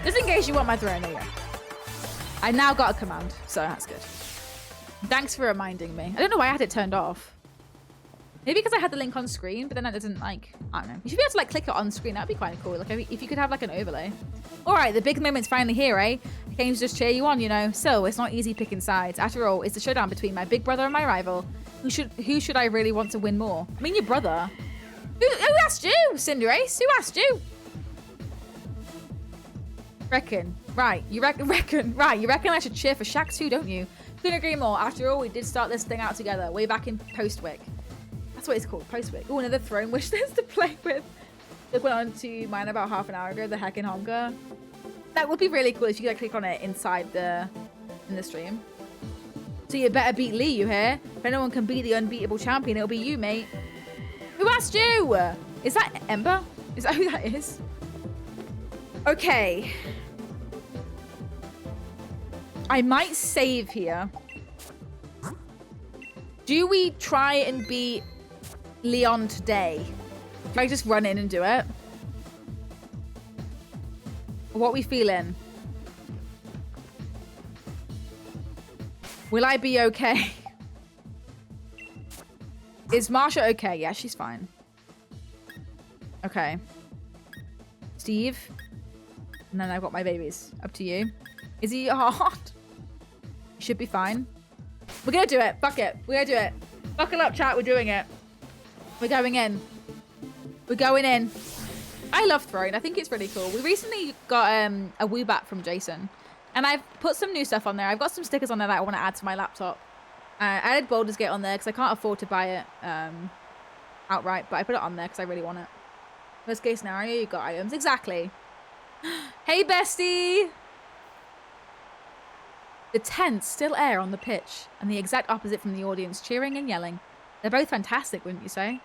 Just in case you want my throne. There you go. I now got a command, so that's good. Thanks for reminding me. I don't know why I had it turned off. Maybe because I had the link on screen, but then I didn't like, I don't know. You should be able to like click it on screen. That'd be quite cool. Like if you could have like an overlay. All right, the big moment's finally here, eh? I came to just cheer you on, you know. So it's not easy picking sides. After all, it's the showdown between my big brother and my rival. Who should I really want to win more? I mean, your brother. Who asked you, Cinderace? Who asked you? Reckon. Right. You reckon I should cheer for Shaq too, don't you? Couldn't agree more. After all, we did start this thing out together way back in Postwick. That's what it's called, Postwick. Oh, another throne wish list to play with. It went on to mine about half an hour ago, the Heckin' Honker. That would be really cool if you could click on it inside in the stream. So you better beat Lee, you hear? If anyone can beat the unbeatable champion, it'll be you, mate. Who asked you? Is that Ember? Is that who that is? Okay. I might save here. Do we try and beat Leon today? Do I just run in and do it? What are we feeling? Will I be okay? Is Marsha okay? Yeah, she's fine. Okay. Steve. And then I've got my babies. Up to you. Is he hard? Should be fine. We're gonna do it. Fuck it. We're gonna do it. Buckle up, chat. We're doing it. We're going in. We're going in. I love Throne. I think it's really cool. We recently got a Woobat from Jason. And I've put some new stuff on there. I've got some stickers on there that I want to add to my laptop. I added Baldur's Gate on there because I can't afford to buy it outright. But I put it on there because I really want it. Worst case scenario, you got items. Exactly. Hey, bestie! The tents still air on the pitch, and the exact opposite from the audience, cheering and yelling. They're both fantastic, wouldn't you say?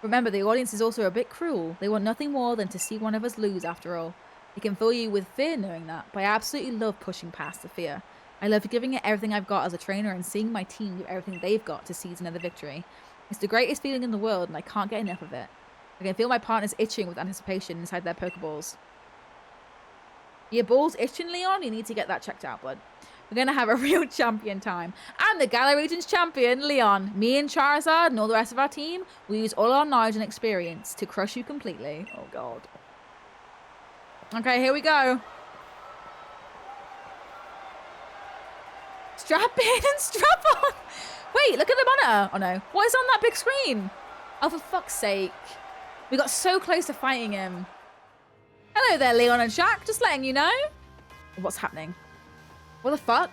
Remember, the audience is also a bit cruel. They want nothing more than to see one of us lose, after all. It can fill you with fear knowing that, but I absolutely love pushing past the fear. I love giving it everything I've got as a trainer and seeing my team give everything they've got to seize another victory. It's the greatest feeling in the world, and I can't get enough of it. I can feel my partners itching with anticipation inside their Pokeballs. Your balls itching, Leon? You need to get that checked out, bud. We're going to have a real champion time. I'm the Galar Region's champion, Leon. Me and Charizard and all the rest of our team, we use all our knowledge and experience to crush you completely. Oh, God. Okay, here we go. Strap in and strap on. Wait, look at the monitor. Oh, no. What is on that big screen? Oh, for fuck's sake. We got so close to fighting him. Hello there, Leon and Shaq. Just letting you know. What's happening? What the fuck?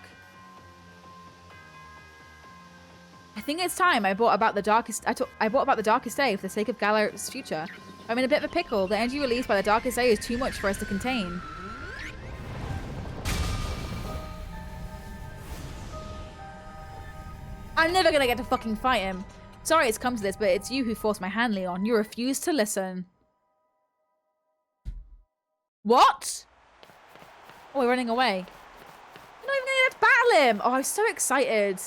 I think it's time I brought about the darkest day for the sake of Galar's future. I'm in a bit of a pickle. The energy released by the darkest day is too much for us to contain. I'm never gonna get to fucking fight him. Sorry it's come to this, but it's you who forced my hand, Leon. You refused to listen. What? Oh, we're running away. I'm not even gonna get to battle him. Oh, I'm so excited.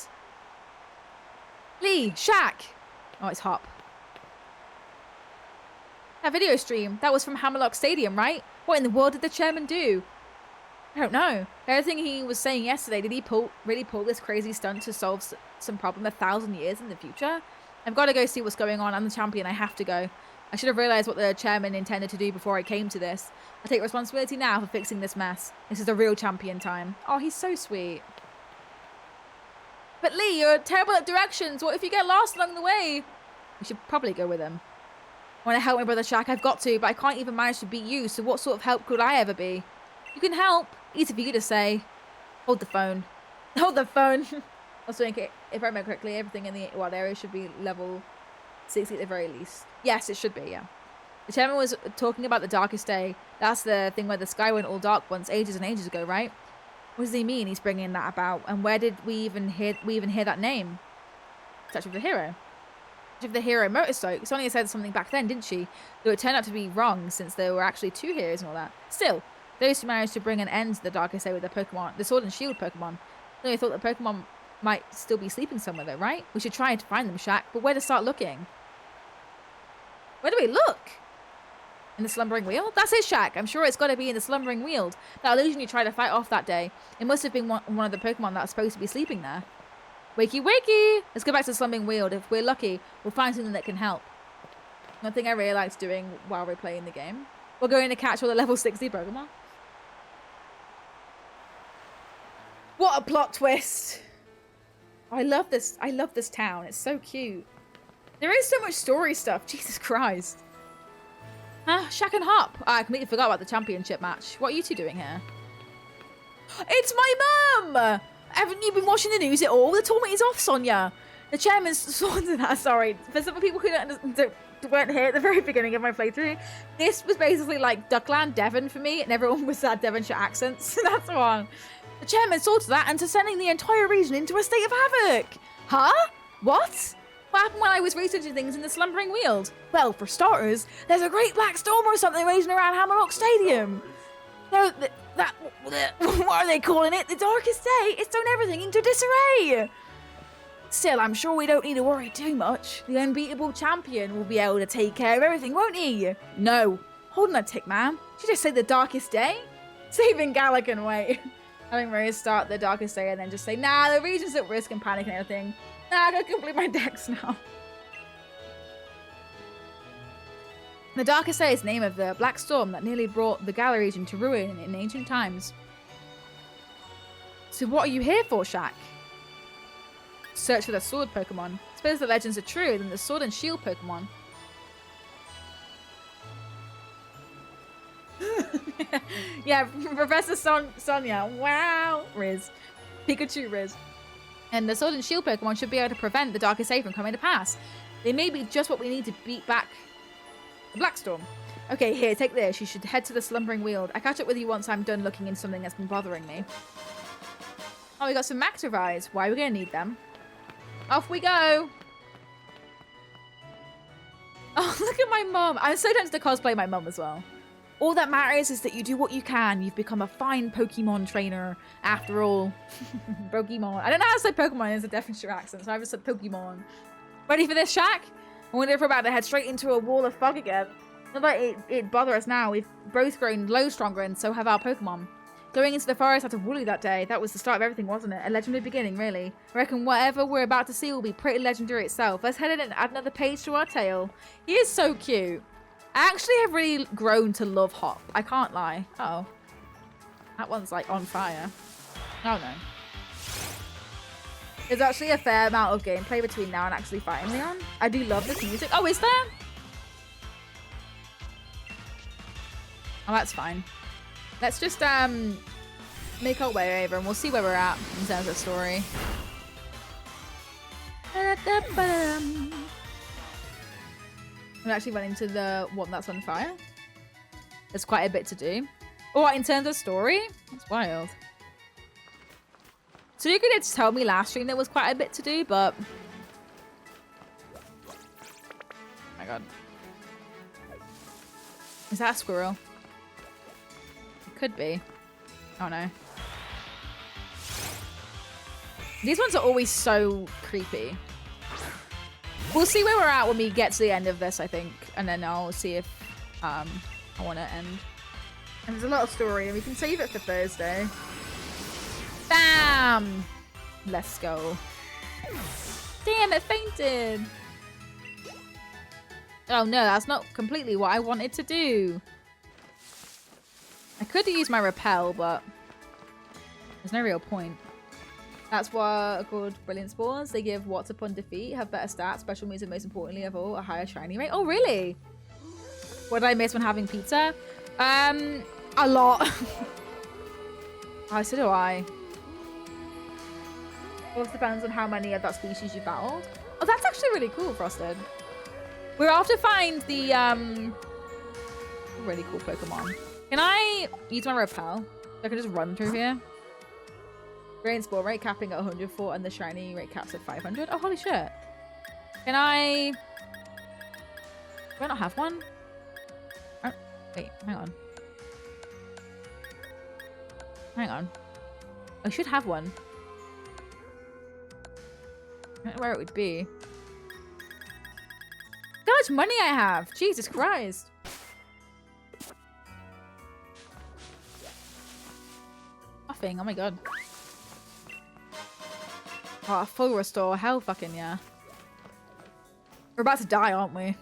Lee, Shaq. Oh, it's Hop. That video stream, that was from Hammerlock Stadium, right? What in the world did the chairman do? I don't know. Everything he was saying yesterday, did he really pull this crazy stunt to solve some problem 1,000 years in the future? I've got to go see what's going on. I'm the champion. I have to go. I should have realized what the chairman intended to do before I came to this. I take responsibility now for fixing this mess. This is a real champion time. Oh, he's so sweet. But Lee, you're terrible at directions. What if you get lost along the way? We should probably go with him. I want to help my brother Shaq. I've got to, but I can't even manage to beat you. So what sort of help could I ever be? You can help. Easy for you to say. Hold the phone. Hold the phone. Also, if I remember correctly, everything in the wild area should be level 60 at the very least. Yes, it should be, yeah. The chairman was talking about the darkest day. That's the thing where the sky went all dark once, ages and ages ago, right? What does he mean he's bringing that about? And where did we even hear that name? Statue of the Hero. Statue of the Hero Motorstoke. Sonia said something back then, didn't she? Though it turned out to be wrong, since there were actually 2 heroes and all that. Still, those who managed to bring an end to the darkest day with their Pokemon, the Sword and Shield Pokemon. I thought that Pokemon might still be sleeping somewhere though, right? We should try to find them, Shaq, but where to start looking? Where do we look? In the Slumbering Weald? That's his shack. I'm sure it's got to be in the Slumbering Weald. That illusion you tried to fight off that day. It must have been one of the Pokemon that was supposed to be sleeping there. Wakey, wakey! Let's go back to the Slumbering Weald. If we're lucky, we'll find something that can help. One thing I really liked doing while we're playing the game. We're going to catch all the level 60 Pokemon. What a plot twist! I love this. I love this town. It's so cute. There is so much story stuff. Jesus Christ. Shack and Hop. I completely forgot about the championship match. What are you two doing here? It's my mum! Haven't you been watching the news at all? The tournament is off, Sonia. The chairman's sorry. For some people who weren't here at the very beginning of my playthrough, this was basically like Duckland Devon for me, and everyone was at Devonshire accents. That's the one. The chairman saw to that and to sending the entire region into a state of havoc. Huh? What? What happened when I was researching things in the Slumbering Weald? Well, for starters, there's a great black storm or something raging around Hammerlock Stadium. No, what are they calling it? The darkest day? It's thrown everything into disarray. Still, I'm sure we don't need to worry too much. The unbeatable champion will be able to take care of everything, won't he? No. Hold on a tick, man. Did you just say the darkest day? Saving Gallic and wait. Having Maria start the darkest day and then just say, nah, the region's at risk and panic and everything. Nah, I gotta complete my decks now. The darkest day is the name of the black storm that nearly brought the Galar region to ruin in ancient times. So what are you here for, Shaq? Search for the sword Pokemon. Suppose the legends are true, then the sword and shield Pokemon. Yeah, Professor Sonia. Wow. Riz. Pikachu Riz. And the sword and shield Pokemon should be able to prevent the darkest day from coming to pass. They may be just what we need to beat back the Black Storm. Okay, here, take this. You should head to the Slumbering Weald. I catch up with you once I'm done looking into something that's been bothering me. Oh, we got some Maxervise. Why are we going to need them? Off we go. Oh, look at my mum. I'm so tempted to cosplay my mum as well. All that matters is that you do what you can. You've become a fine Pokemon trainer after all. Pokemon. I don't know how to say Pokemon in a Devonshire accent, so I just said Pokemon. Ready for this, Shaq? I wonder if we're about to head straight into a wall of fog again. Not that it bother us now. We've both grown low stronger and so have our Pokemon. Going into the forest after Woolly that day, that was the start of everything, wasn't it? A legendary beginning, really. I reckon whatever we're about to see will be pretty legendary itself. Let's head in and add another page to our tale. He is so cute. I actually have really grown to love Hop. I can't lie. Uh oh. That one's like on fire. Oh no. There's actually a fair amount of gameplay between now and actually fighting Leon. I do love this music. Oh, is there? Oh, that's fine. Let's just make our way over and we'll see where we're at in terms of story. I'm actually running to the one that's on fire. There's quite a bit to do. Oh, in terms of story? That's wild. So you could tell me last stream there was quite a bit to do, but... Oh my god. Is that a squirrel? It could be. Oh no. These ones are always so creepy. We'll see where we're at when we get to the end of this, I think. And then I'll see if I want to end. And there's a lot of story, and we can save it for Thursday. Bam! Let's go. Damn, it fainted! Oh no, that's not completely what I wanted to do. I could use my repel, but there's no real point. That's what are called Brilliant Spores. They give What's upon defeat, have better stats, special moves, and most importantly of all, a higher shiny rate. Oh, really? What did I miss when having pizza? A lot. Oh, so do I. Also depends on how many of that species you battled. Oh, that's actually really cool, Frosted. We're off to find the really cool Pokemon. Can I use my repel? So I can just run through here. Brilliant Spore rate capping at 104 and the shiny rate caps at 500. Oh, holy shit. Can I... Do I not have one? Oh, wait, hang on. Hang on. I should have one. I don't know where it would be. Look how much money I have! Jesus Christ! buffing. Oh my god. Oh, full restore. Hell fucking yeah. We're about to die, aren't we?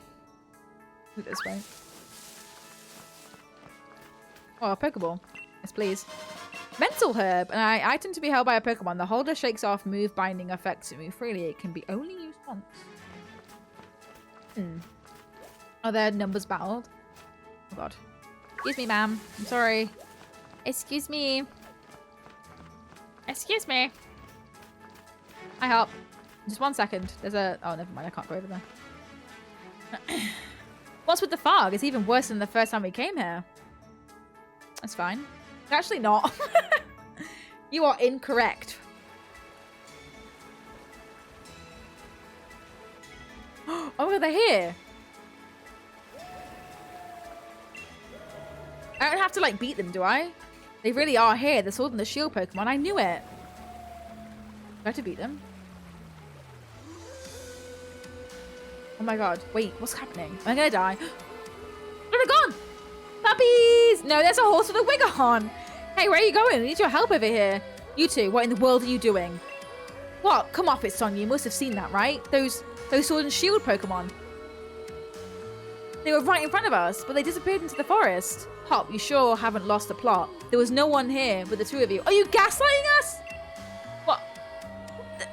Do it this way. Oh, a Pokeball. Yes, please. Mental Herb. An item to be held by a Pokemon. The holder shakes off move binding effects and move freely. It can be only used once. Are there numbers battled? Oh god. Excuse me, ma'am. I'm sorry. Excuse me. Excuse me. I help. Just 1 second. There's a... Oh, never mind. I can't go over there. What's with the fog? It's even worse than the first time we came here. That's fine. It's actually not. You are incorrect. Oh my god, they're here. I don't have to, like, beat them, do I? They really are here. The Sword and the Shield Pokemon. I knew it. Do I have to beat them? Oh my god. Wait, what's happening? Am I gonna die? Oh, they're gone! Puppies! No, there's a horse with a wig on. Hey, where are you going? I need your help over here. You two, what in the world are you doing? What? Come off it, Sonya. You must have seen that, right? Those Sword and Shield Pokemon. They were right in front of us, but they disappeared into the forest. Hop, you sure haven't lost the plot. There was no one here but the two of you. Are you gaslighting us? What?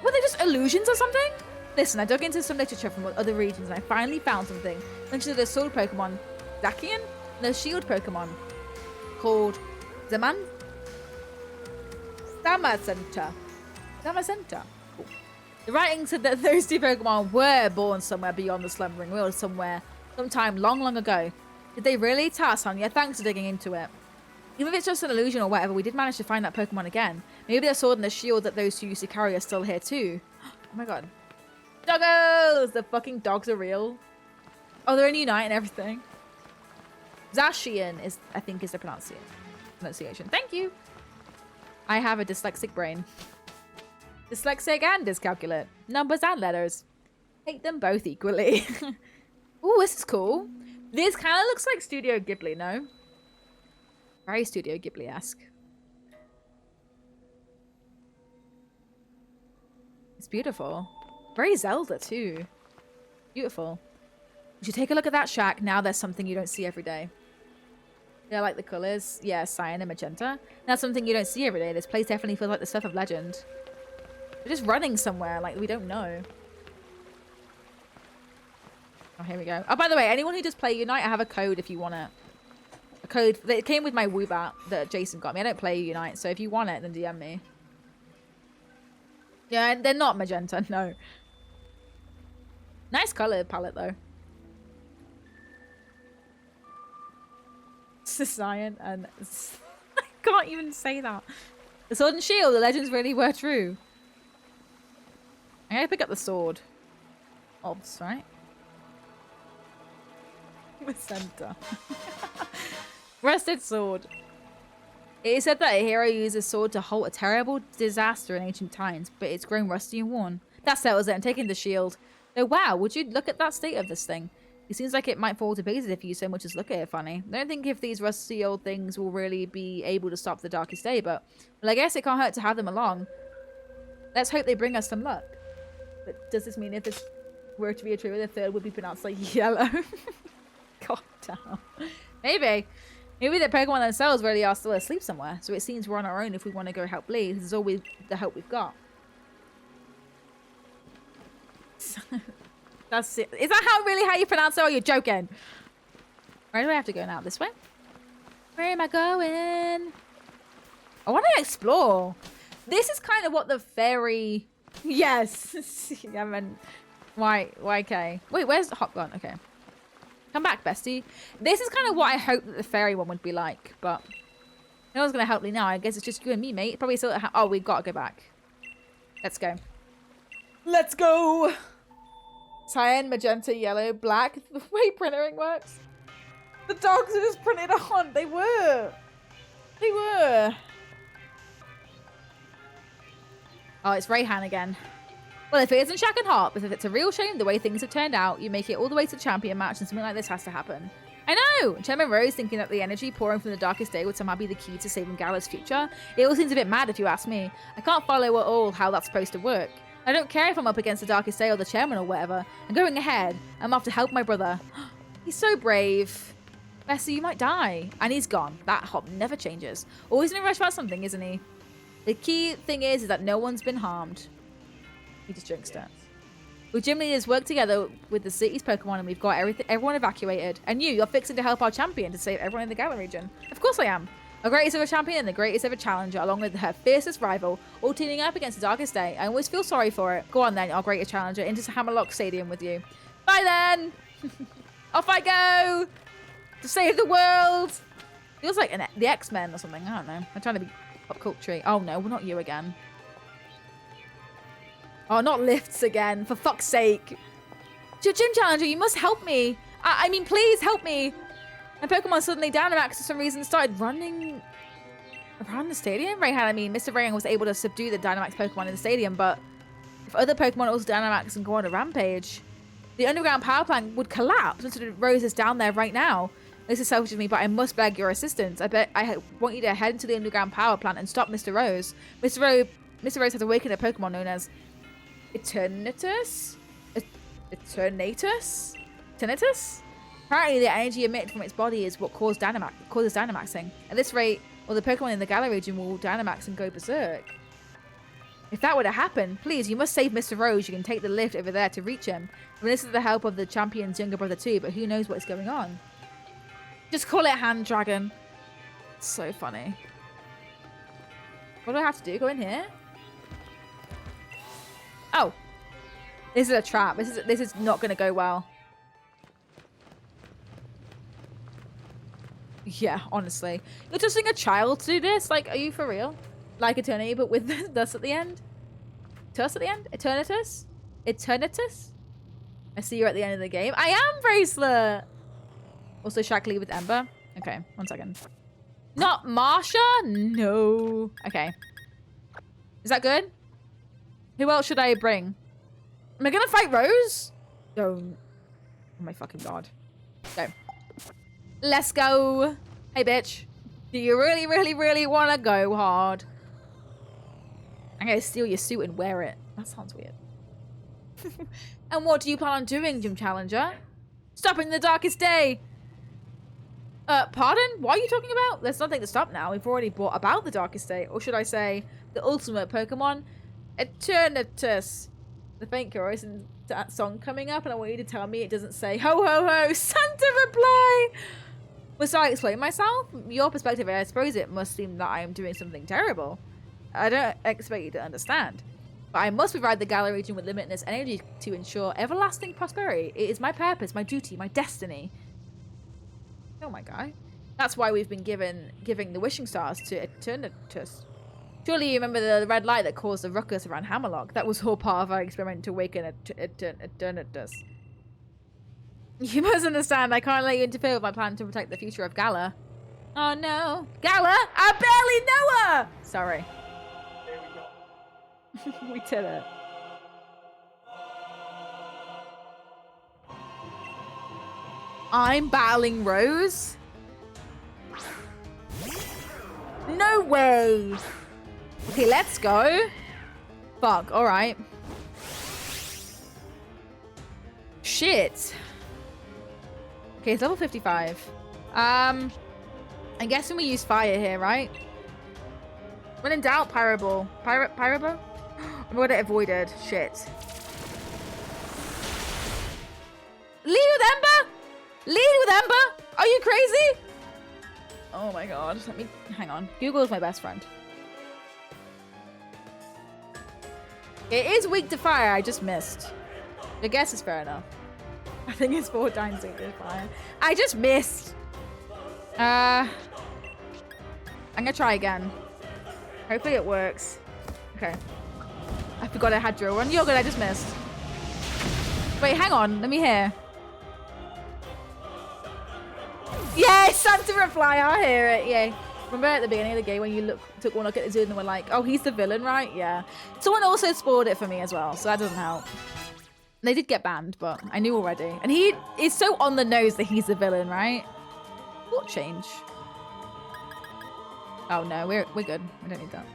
Were they just illusions or something? Listen, I dug into some literature from other regions and I finally found something. Mentioned the Sword Pokemon, Zacian, and the Shield Pokemon called Zamacenta. Zamacenta. Cool. The writing said that those two Pokemon were born somewhere beyond the Slumbering World, sometime long, long ago. Did they really? Tarzan, yeah, thanks for digging into it. Even if it's just an illusion or whatever, we did manage to find that Pokemon again. Maybe the sword and the shield that those two used to carry are still here too. Oh my god. Doggos! The fucking dogs are real. Oh, they're in Unite and everything. Zacian is, I think, is the pronunciation. Thank you. I have a dyslexic brain. Dyslexic and dyscalculate. Numbers and letters. Hate them both equally. Ooh, this is cool. This kind of looks like Studio Ghibli, no? Very Studio Ghibli-esque. It's beautiful. Very Zelda, too. Beautiful. You should take a look at that shack. Now there's something you don't see every day. Yeah, I like the colors. Yeah, cyan and magenta. That's something you don't see every day. This place definitely feels like the stuff of legend. We're just running somewhere, like we don't know. Oh, here we go. Oh, by the way, anyone who does play Unite, I have a code if you want it. A code. It came with my Woobat that Jason got me. I don't play Unite, so if you want it, then DM me. Yeah, they're not magenta, no. Nice color palette, though. It's the cyan and... I can't even say that. The sword and shield, the legends really were true. I'm gonna pick up the sword. Obs, right? The center. Rusted sword. It is said that a hero uses sword to halt a terrible disaster in ancient times, but it's grown rusty and worn. That settles it. I'm taking the shield. Oh wow, would you look at that state of this thing? It seems like it might fall to pieces if you so much as look at it funny. I don't think if these rusty old things will really be able to stop the darkest day, but well, I guess it can't hurt to have them along. Let's hope they bring us some luck. But does this mean if this were to be a trio, the third would be pronounced like yellow? God damn. Maybe. Maybe the Pokemon themselves really are still asleep somewhere, so it seems we're on our own if we want to go help Lee. This is all the help we've got. That's it. Is that really how you pronounce it, or you're joking? Where do I have to go now? This way? Where am I going? I want to explore. This is kind of what the fairy... Yes. I meant... YK. Wait, where's the hop gone? Okay. Come back, bestie. This is kind of what I hope that the fairy one would be like, but no one's going to help me now. I guess it's just you and me, mate. Probably still... Oh, we've got to go back. Let's go. Let's go! Cyan, magenta, yellow, black. The way printering works. The dogs are just printed on. They were. They were. Oh, it's Rayhan again. Well, if it isn't Shaq and Hop, if it's a real shame the way things have turned out, you make it all the way to the champion match and something like this has to happen. I know! Chairman Rose thinking that the energy pouring from the darkest day would somehow be the key to saving Gala's future. It all seems a bit mad if you ask me. I can't follow at all how that's supposed to work. I don't care if I'm up against the darkest day or the chairman or whatever. I'm going ahead. I'm off to help my brother. He's so brave. Bessie, you might die. And he's gone. That hop never changes. Always in a rush about something, isn't he? The key thing is that no one's been harmed. He just jinxed it. We gym leaders work together with the city's Pokemon and we've got everyone evacuated. And you're fixing to help our champion to save everyone in the Galar region. Of course I am. Our greatest ever champion and the greatest ever challenger, along with her fiercest rival, all teaming up against the darkest day. I always feel sorry for it. Go on then, our greatest challenger, into Hammerlock Stadium with you. Bye then! Off I go! To save the world! Feels like the X-Men or something. I don't know. I'm trying to be pop culture. Oh no, well, not you again. Oh, not lifts again, for fuck's sake. Gym Challenger, you must help me. I mean, please help me. My Pokemon suddenly Dynamax for some reason started running around the stadium. Rayhan, I mean, Mr. Rayhan was able to subdue the Dynamax Pokemon in the stadium, but if other Pokemon also Dynamax and go on a rampage, the underground power plant would collapse. And so the Rose is down there right now. This is selfish of me, but I must beg your assistance. I want you to head into the underground power plant and stop Mr. Rose. Mr. Rose has awakened a Pokemon known as Eternatus? Eternatus? Apparently the energy emitted from its body is what causes Dynamaxing. At this rate, all the Pokemon in the Galar region will Dynamax and go berserk. If that were to happen, please, you must save Mr. Rose. You can take the lift over there to reach him. And this is the help of the champion's younger brother too, but who knows what is going on. Just call it Hand Dragon. It's so funny. What do I have to do? Go in here? Oh. This is a trap. This is not going to go well. Yeah, honestly. You're trusting a child to do this? Like, are you for real? Like Eternity, but with the thus at the end? Tuss at the end? Eternatus? Eternatus? I see you're at the end of the game. I am, Bracelet! Also, Shackley with Ember. Okay, 1 second. Not Marsha? No. Okay. Is that good? Who else should I bring? Am I gonna fight Rose? Don't. Oh my fucking god. Go. Let's go. Hey, bitch. Do you really, really, really want to go hard? I'm gonna steal your suit and wear it. That sounds weird. And what do you plan on doing, Gym Challenger? Stopping the darkest day. Pardon? What are you talking about? There's nothing to stop now. We've already brought about the darkest day. Or should I say, the ultimate Pokemon? Eternatus. The faint chorus in that song coming up, and I want you to tell me it doesn't say ho ho ho. Santa reply. Must I explain myself? From your perspective, I suppose it must seem that I am doing something terrible. I don't expect you to understand. But I must provide the Galar region with limitless energy to ensure everlasting prosperity. It is my purpose, my duty, my destiny. Oh my god. That's why we've been giving the wishing stars to Eternatus. Surely you remember the red light that caused the ruckus around Hammerlock? That was all part of our experiment to awaken Eternatus. You must understand, I can't let you interfere with my plan to protect the future of Galar. Oh no. Galar? I barely know her! Sorry. There we go. We did it. I'm battling Rose? No way! Okay, let's go. Fuck, alright. Shit. Okay, it's level 55. I'm guessing we use fire here, right? When in doubt, Pyro Ball. Pyro Ball? I'm gonna avoid it. Shit. Lead with Ember? Lead with Ember? Are you crazy? Oh my god. Let me... Hang on. Google is my best friend. It is weak to fire. I just missed. I guess it's fair enough. I think it's 4 times weak to fire. I just missed. I'm gonna try again. Hopefully it works. Okay. I forgot I had drill run. You're good. I just missed. Wait, hang on. Let me hear. Yay! Santa reply. I hear it. Yay. Remember at the beginning of the game when you took one look at the dude and were like, oh, he's the villain, right? Yeah. Someone also spoiled it for me as well, so that doesn't help. They did get banned, but I knew already. And he is so on the nose that he's the villain, right? Sport change. Oh no, we're good. We don't need that.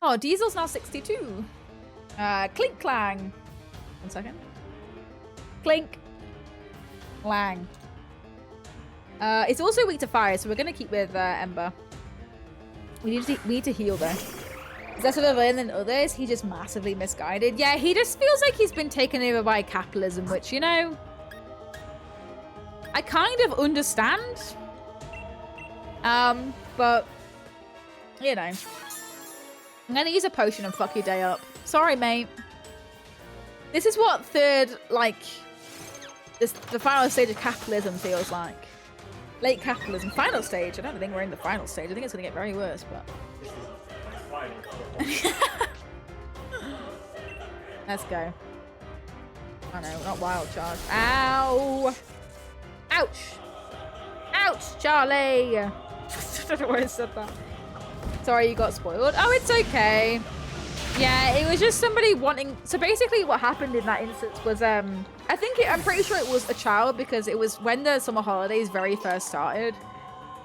Oh, Diesel's now 62. Clink clang. 1 second. Clink. Clang. It's also weak to fire, so we're gonna keep with Ember. We need to heal though. Is that sort of learn than others? He's just massively misguided. Yeah, he just feels like he's been taken over by capitalism, which, you know, I kind of understand. But, you know. I'm gonna use a potion and fuck your day up. Sorry, mate. This is what third, like, the final stage of capitalism feels like. Late capitalism. Final stage. I don't think we're in the final stage. I think it's gonna get very worse, but... Let's go. Oh no, not wild charge. Ow! Ouch! Ouch, Charlie! I don't know why I said that. Sorry you got spoiled. Oh, it's okay. Yeah, it was just somebody wanting... So basically what happened in that instance was, I'm pretty sure it was a child because it was when the summer holidays very first started.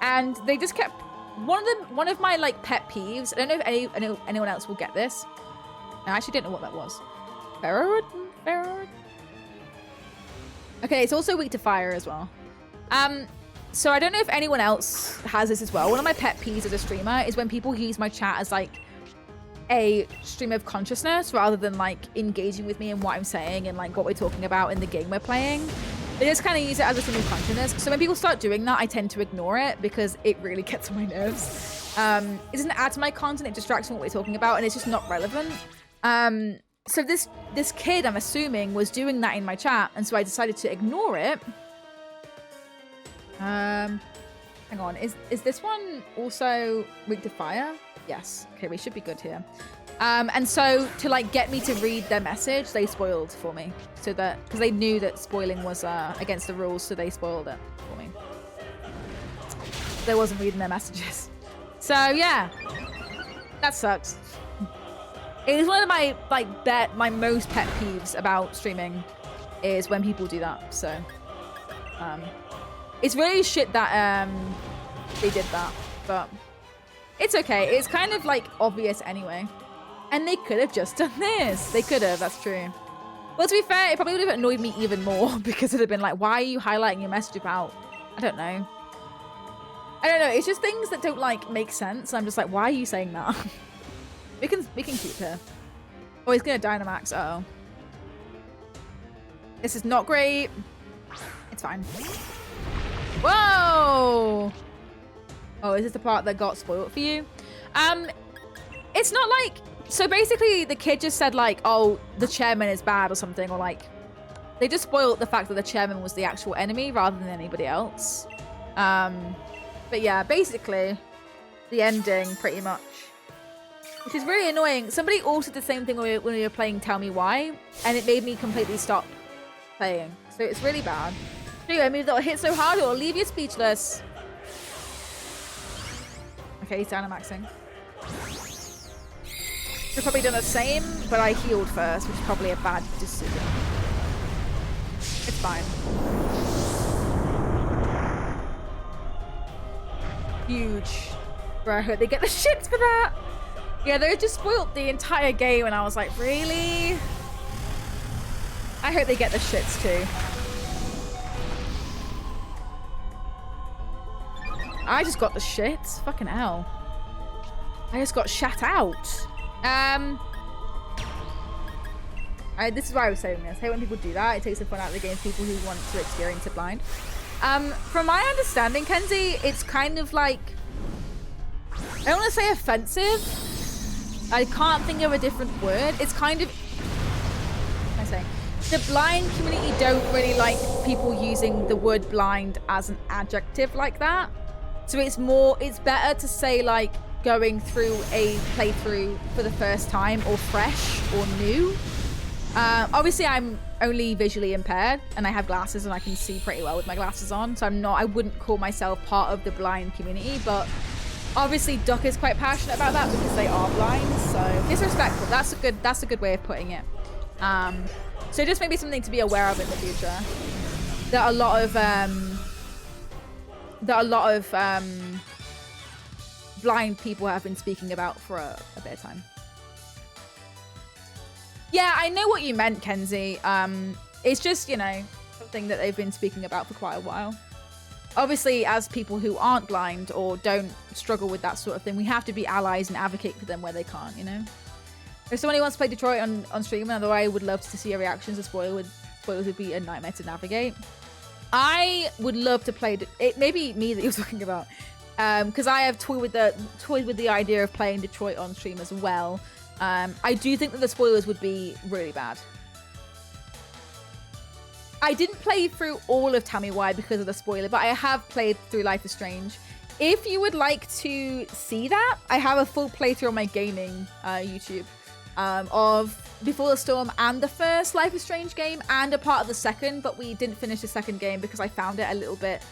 And they just kept... One of my, like, pet peeves... I don't know if anyone else will get this. I actually didn't know what that was. Ferroid? Okay, it's also weak to fire as well. So I don't know if anyone else has this as well. One of my pet peeves as a streamer is when people use my chat as, like, a stream of consciousness rather than, like, engaging with me and what I'm saying and, like, what we're talking about in the game we're playing. They just kind of use it as a stream of consciousness. So when people start doing that, I tend to ignore it because it really gets on my nerves. It doesn't add to my content. It distracts from what we're talking about and it's just not relevant. So this kid, I'm assuming, was doing that in my chat, and so I decided to ignore it. Hang on, is this one also weak to fire? Yes. Okay, we should be good here. And so to, like, get me to read their message, they spoiled for me, so that because they knew that spoiling was against the rules, so they spoiled it for me. They wasn't reading their messages. So yeah, that sucks. It is one of my, like, my most pet peeves about streaming is when people do that. So, it's really shit that, they did that, but it's okay. It's kind of, like, obvious anyway. And they could have just done this. They could have, that's true. Well, to be fair, it probably would have annoyed me even more because it would have been like, why are you highlighting your message about, I don't know. It's just things that don't, like, make sense. I'm just like, why are you saying that? We can keep her. Oh, he's gonna Dynamax. Uh-oh. This is not great. It's fine. Whoa! Oh, is this the part that got spoiled for you? It's not like... So basically, the kid just said, like, oh, the chairman is bad or something, or, like... They just spoiled the fact that the chairman was the actual enemy rather than anybody else. But yeah, basically, the ending, pretty much. Which is really annoying. Somebody also did the same thing when we were playing Tell Me Why, and it made me completely stop playing. So it's really bad. Anyway, move that'll hit so hard it'll leave you speechless. Okay, he's Dynamaxing. Should've probably done the same, but I healed first, which is probably a bad decision. It's fine. Huge. Bro, I hope they get the shits for that. Yeah, they just spoiled the entire game, and I was like, really? I hope they get the shits too. I just got the shits. Fucking hell. I just got shat out. This is why I was saying this. I hate when people do that. It takes the fun out of the game for people who want to experience it blind. From my understanding, Kenzie, it's kind of like... I don't want to say offensive. I can't think of a different word. It's kind of... What am I saying? The blind community don't really like people using the word blind as an adjective like that. So it's better to say, like, going through a playthrough for the first time, or fresh, or new. Obviously, I'm only visually impaired, and I have glasses, and I can see pretty well with my glasses on. So I wouldn't call myself part of the blind community, but obviously Duck is quite passionate about that because they are blind. So disrespectful. That's a good way of putting it. So just maybe something to be aware of in the future. That a lot of that a lot of blind people have been speaking about for a bit of time. Yeah, I know what you meant, Kenzie. It's just, you know, something that they've been speaking about for quite a while. Obviously, as people who aren't blind or don't struggle with that sort of thing, we have to be allies and advocate for them where they can't, you know? If somebody wants to play Detroit on stream, although I would love to see your reactions, the spoilers would be a nightmare to navigate. I would love to play it. Maybe me that you're talking about, because I have toyed with the idea of playing Detroit on stream as well. I do think that the spoilers would be really bad. I didn't play through all of Tell Me Why because of the spoiler, but I have played through Life is Strange. If you would like to see that, I have a full playthrough on my gaming YouTube of Before the Storm and the first Life is Strange game and a part of the second, but we didn't finish the second game because I found it a little bit...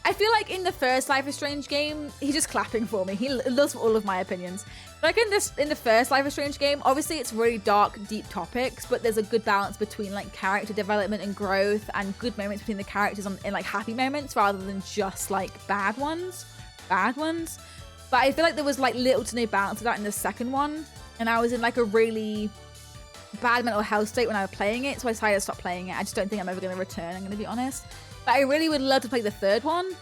I feel like in the first Life is Strange game, he's just clapping for me. He loves all of my opinions. Like in the first Life is Strange game, obviously it's really dark, deep topics, but there's a good balance between like character development and growth and good moments between the characters in like happy moments rather than just like bad ones. But I feel like there was like little to no balance of that in the second one. And I was in like a really bad mental health state when I was playing it, so I decided to stop playing it. I just don't think I'm ever going to return, I'm going to be honest. But I really would love to play the third one.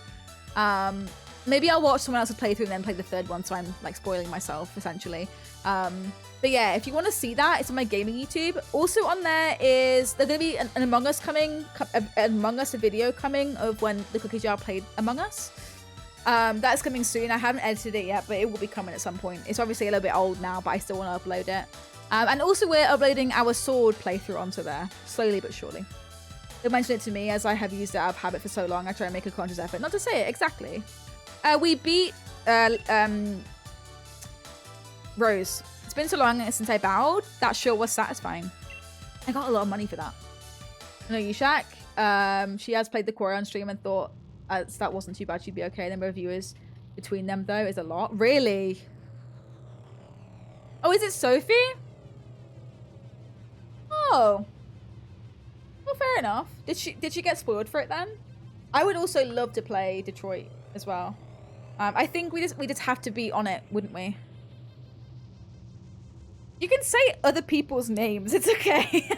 Maybe I'll watch someone else play through and then play the third one, so I'm like spoiling myself essentially. But yeah, if you want to see that, it's on my gaming YouTube. Also on there is there's gonna be an Among Us a video coming of when the Cookie Jar played Among Us. That's coming soon. I haven't edited it yet, but it will be coming at some point. It's obviously a little bit old now, but I still want to upload it. And also we're uploading our Sword playthrough onto there, slowly but surely. They mentioned it to me as I have used it out of habit for so long. I try and make a conscious effort not to say it exactly. We beat Rose. It's been so long since I bowed. That sure was satisfying. I got a lot of money for that. I know you, Shaq. She has played the quarry on stream and thought that wasn't too bad. She'd be okay. The number of viewers between them though is a lot. Really? Oh, is it Sophie? Oh. Well, fair enough. Did she get spoiled for it then? I would also love to play Detroit as well. I think we just have to be on it, wouldn't we? You can say other people's names. It's okay.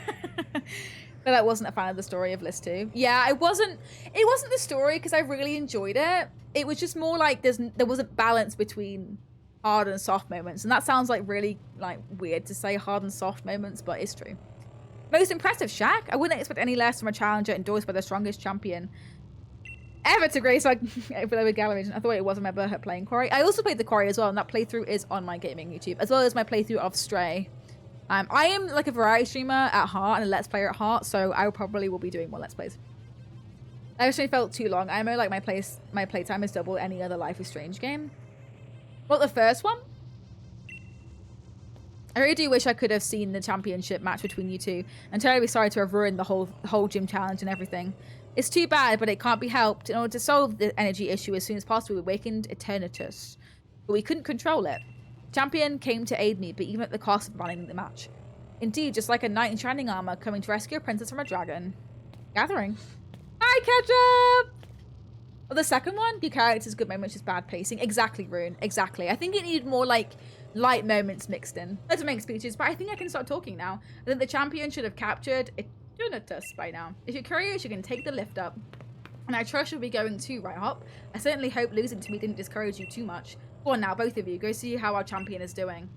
But I wasn't a fan of the story of List 2. Yeah, it wasn't the story because I really enjoyed it. It was just more like there wasn't balance between hard and soft moments, and that sounds like really like weird to say, hard and soft moments, but it's true. Most impressive, Shaq. I wouldn't expect any less from a challenger endorsed by the strongest champion ever to grace like below gallery. I thought it was. I remember her playing Quarry. I also played the Quarry as well, and that playthrough is on my gaming YouTube, as well as my playthrough of Stray. I am like a variety streamer at heart and a Let's Player at heart, so I probably will be doing more Let's Plays. I actually felt too long. I know like my playtime is double any other Life is Strange game. What, the first one? I really do wish I could have seen the championship match between you two. I'm terribly sorry to have ruined the whole gym challenge and everything. It's too bad, but it can't be helped. In order to solve the energy issue as soon as possible, we awakened Eternatus. But we couldn't control it. Champion came to aid me, but even at the cost of running the match. Indeed, just like a knight in shining armor coming to rescue a princess from a dragon. Gathering. Hi, Ketchup! Well, the second one, your character's good moments, just bad pacing. Exactly, Rune. Exactly. I think it needed more, like, light moments mixed in. Not to make speeches, but I think I can start talking now. I think the champion should have captured Eternatus by now. If you're curious, you can take the lift up. And I trust you'll be going too, right, Hop? I certainly hope losing to me didn't discourage you too much. Go on now, both of you. Go see how our champion is doing.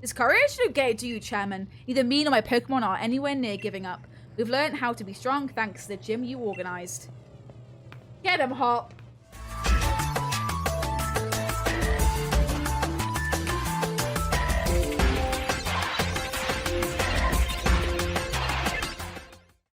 Discouraged? Don't get it to you, Chairman. Neither me nor my Pokemon are anywhere near giving up. We've learned how to be strong thanks to the gym you organized. Get him, Hop.